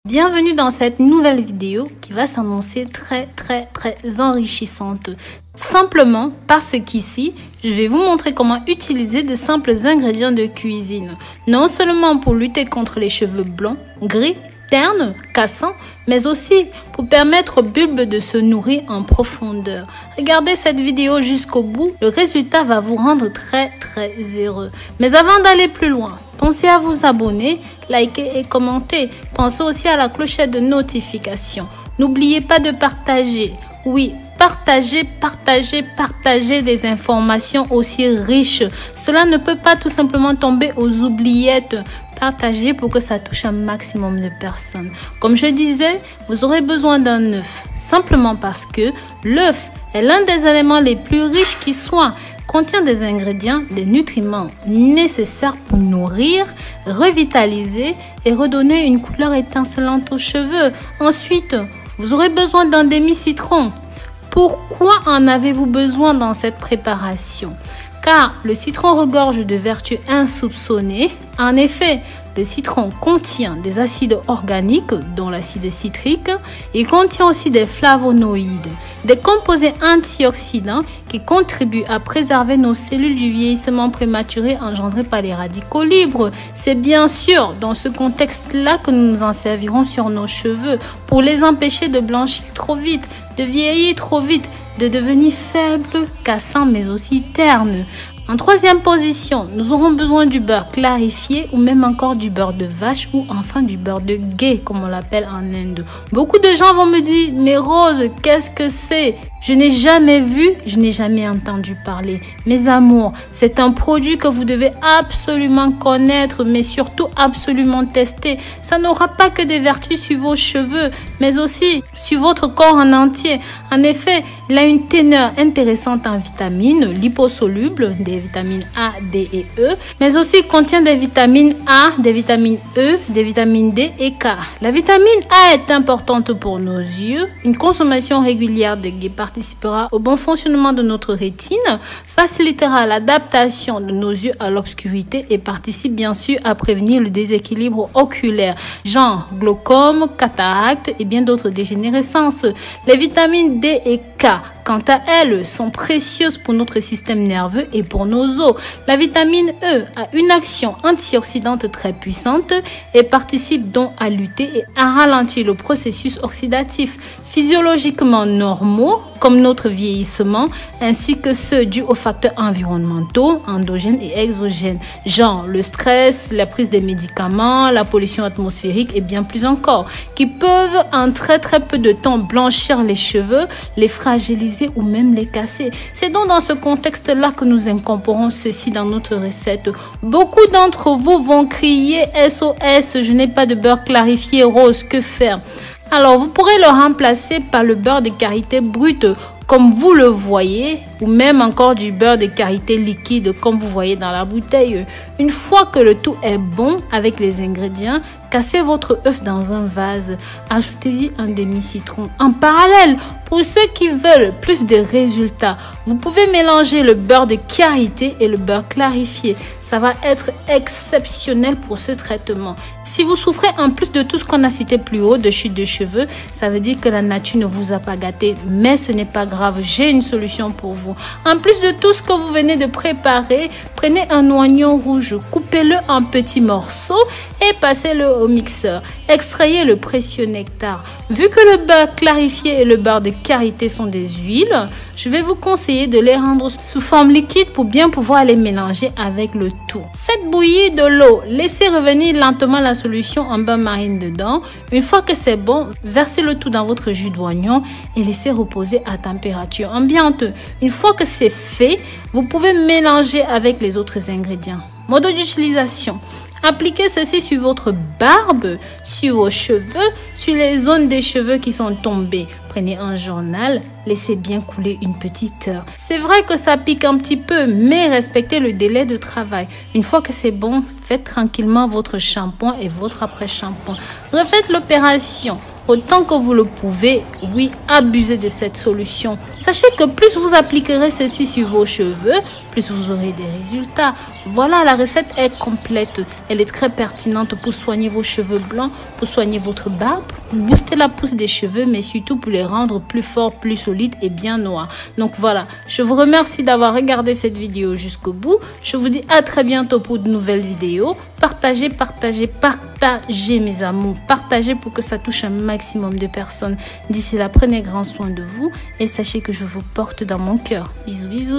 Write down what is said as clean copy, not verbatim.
Bienvenue dans cette nouvelle vidéo qui va s'annoncer très enrichissante. Simplement parce qu'ici, je vais vous montrer comment utiliser de simples ingrédients de cuisine. Non seulement pour lutter contre les cheveux blonds, gris, ternes, cassants, mais aussi pour permettre aux bulbes de se nourrir en profondeur. Regardez cette vidéo jusqu'au bout, le résultat va vous rendre très heureux. Mais avant d'aller plus loin, pensez à vous abonner, liker et commenter. Pensez aussi à la clochette de notification. N'oubliez pas de partager. Oui, partagez des informations aussi riches. Cela ne peut pas tout simplement tomber aux oubliettes. Partagez pour que ça touche un maximum de personnes. Comme je disais, vous aurez besoin d'un œuf. Simplement parce que l'œuf est l'un des éléments les plus riches qui soient. Contient des ingrédients, des nutriments nécessaires pour nourrir, revitaliser et redonner une couleur étincelante aux cheveux. Ensuite, vous aurez besoin d'un demi-citron. Pourquoi en avez-vous besoin dans cette préparation? Car le citron regorge de vertus insoupçonnées. En effet, le citron contient des acides organiques, dont l'acide citrique. Il contient aussi des flavonoïdes, des composés antioxydants qui contribuent à préserver nos cellules du vieillissement prématuré engendré par les radicaux libres. C'est bien sûr dans ce contexte-là que nous nous en servirons sur nos cheveux pour les empêcher de blanchir trop vite, de vieillir trop vite, de devenir faibles, cassants mais aussi ternes. En troisième position, nous aurons besoin du beurre clarifié ou même encore du beurre de vache ou enfin du beurre de ghee comme on l'appelle en Inde. Beaucoup de gens vont me dire, mais Rose, qu'est-ce que c'est? Je n'ai jamais vu, je n'ai jamais entendu parler. Mes amours, c'est un produit que vous devez absolument connaître, mais surtout absolument tester. Ça n'aura pas que des vertus sur vos cheveux, mais aussi sur votre corps en entier. En effet, il a une teneur intéressante en vitamines liposolubles, des vitamines A, D et E, mais aussi contient des vitamines A, des vitamines E, des vitamines D et K. La vitamine A est importante pour nos yeux. Une consommation régulière de ghee participera au bon fonctionnement de notre rétine, facilitera l'adaptation de nos yeux à l'obscurité et participe bien sûr à prévenir le déséquilibre oculaire, genre glaucome, cataracte et bien d'autres dégénérescences. Les vitamines D et K, quant à elles, sont précieuses pour notre système nerveux et pour nos os. La vitamine E a une action antioxydante très puissante et participe donc à lutter et à ralentir le processus oxydatif. Physiologiquement normaux, comme notre vieillissement, ainsi que ceux dus aux facteurs environnementaux, endogènes et exogènes, genre le stress, la prise des médicaments, la pollution atmosphérique et bien plus encore, qui peuvent en très peu de temps blanchir les cheveux, les fragiliser ou même les casser. C'est donc dans ce contexte-là que nous incorporons ceci dans notre recette. Beaucoup d'entre vous vont crier SOS, je n'ai pas de beurre clarifié rose, que faire? Alors, vous pourrez le remplacer par le beurre de karité brut, comme vous le voyez, ou même encore du beurre de karité liquide, comme vous voyez dans la bouteille. Une fois que le tout est bon avec les ingrédients, cassez votre œuf dans un vase. Ajoutez-y un demi-citron. En parallèle, pour ceux qui veulent plus de résultats, vous pouvez mélanger le beurre de karité et le beurre clarifié. Ça va être exceptionnel pour ce traitement. Si vous souffrez en plus de tout ce qu'on a cité plus haut, de chute de cheveux, ça veut dire que la nature ne vous a pas gâté, mais ce n'est pas grave, j'ai une solution pour vous. En plus de tout ce que vous venez de préparer, prenez un oignon rouge, coupez-le en petits morceaux et passez-le au mixeur. Extrayez le précieux nectar. Vu que le beurre clarifié et le beurre de karité sont des huiles, je vais vous conseiller de les rendre sous forme liquide pour bien pouvoir les mélanger avec le tout. Faites bouillir de l'eau, laissez revenir lentement la solution en bain-marine dedans. Une fois que c'est bon, versez le tout dans votre jus d'oignon et laissez reposer à température ambiante. Une fois que c'est fait, vous pouvez mélanger avec les autres ingrédients. Mode d'utilisation. Appliquez ceci sur votre barbe, sur vos cheveux, sur les zones des cheveux qui sont tombés. Prenez un journal, laissez bien couler une petite heure. C'est vrai que ça pique un petit peu, mais respectez le délai de travail. Une fois que c'est bon, faites tranquillement votre shampoing et votre après-shampoing. Refaites l'opération autant que vous le pouvez. Oui, abusez de cette solution. Sachez que plus vous appliquerez ceci sur vos cheveux, plus vous aurez des résultats. Voilà, la recette est complète. Elle est très pertinente pour soigner vos cheveux blancs, pour soigner votre barbe, pour booster la pousse des cheveux, mais surtout pour les rendre plus forts, plus solides et bien noirs. Donc voilà, je vous remercie d'avoir regardé cette vidéo jusqu'au bout. Je vous dis à très bientôt pour de nouvelles vidéos. Partagez, partagez, partagez mes amours. Partagez pour que ça touche un maximum de personnes. D'ici là, prenez grand soin de vous et sachez que je vous porte dans mon cœur. Bisous, bisous.